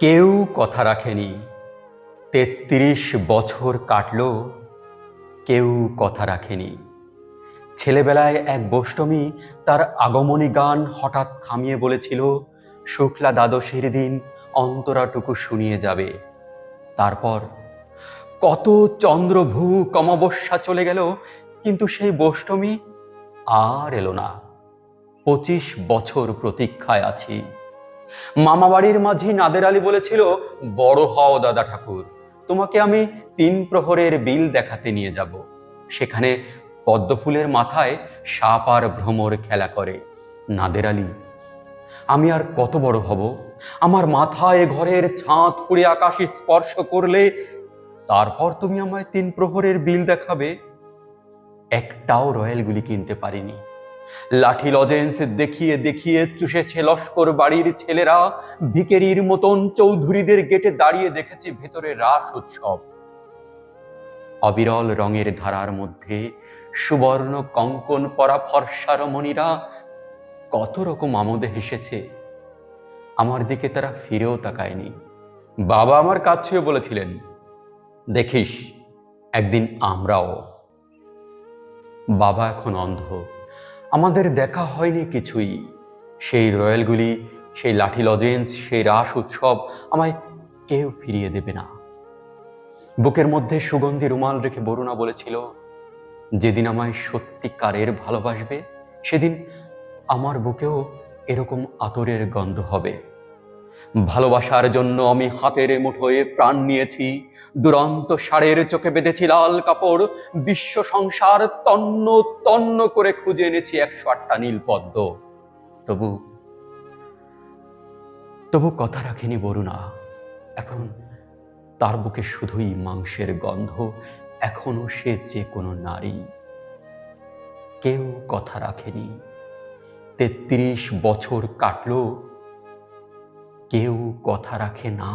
কেউ কথা রাখেনি। ৩৩ বছর কাটল, কেউ কথা রাখেনি। ছেলেবেলায় এক বৈষ্ণবী তার আগমনী গান হঠাৎ থামিয়ে বলেছিল, শুক্লা দ্বাদশীর দিন অন্তরাটুকু শুনিয়ে যাবে। তারপর কত চন্দ্রভূ অমাবস্যা চলে গেল, কিন্তু সেই বৈষ্ণবী আর এলো না। ২৫ বছর প্রতীক্ষায় আছি। মামাবাড়ির মাঝি নাদের আলী বলেছিল, বড় হও দাদা ঠাকুর, তোমাকে আমি ৩ প্রহরের বিল দেখাতে নিয়ে যাব। সেখানে পদ্মফুলের মাথায় সাপ আর ভ্রমর খেলা করে। নাদের আলী, আমি আর কত বড় হব? আমার মাথায় ঘরের ছাদ ফুঁড়ে আকাশে স্পর্শ করলে তারপর তুমি আমায় ৩ প্রহরের বিল দেখাবে। একটাও রয়্যাল গুলি কিনতে পারিনি। লাঠি লজেন্স দেখিয়ে দেখিয়ে চুষেছে লস্কর বাড়ির ছেলেরা। ভিকেরির মতন চৌধুরীদের গেটে দাঁড়িয়ে দেখেছি ভেতরে রাস উৎসব। অবিরল রঙের ধারার মধ্যে সুবর্ণ কঙ্কন পরা ফর্সা রমণীরা কত রকম আমোদে হেসেছে। আমার দিকে তারা ফিরেও তাকায়নি। বাবা আমার কাছ ছুঁয়ে বলেছিলেন, দেখিস একদিন আমরাও। বাবা এখন অন্ধ, আমাদের দেখা হয়নি কিছুই। সেই রয়্যালগুলি, সেই লাঠি লজেন্স, সেই রাস উৎসব আমায় কেউ ফিরিয়ে দেবে না। বুকের মধ্যে সুগন্ধি রুমাল রেখে বরুণা বলেছিল, যেদিন আমায় সত্যিকারের ভালোবাসবে সেদিন আমার বুকেও এরকম আতরের গন্ধ হবে। ভালোবাসার জন্য আমি হাতের মুঠোয় প্রাণ নিয়েছি। দুরন্ত ষাঁড়ের চোখে বেঁধেছি লাল কাপড়। বিশ্ব সংসার তন্ন তন্ন করে খুঁজে এনেছি ১০৮টা নীল পদ্ম। তবু তবু কথা রাখিনি বরুণা। এখন তার বুকে শুধুই মাংসের গন্ধ। এখনো সে যে কোনো নারী। কেউ কথা রাখেনি। ৩৩ বছর কাটল, কেউ কথা রাখে না।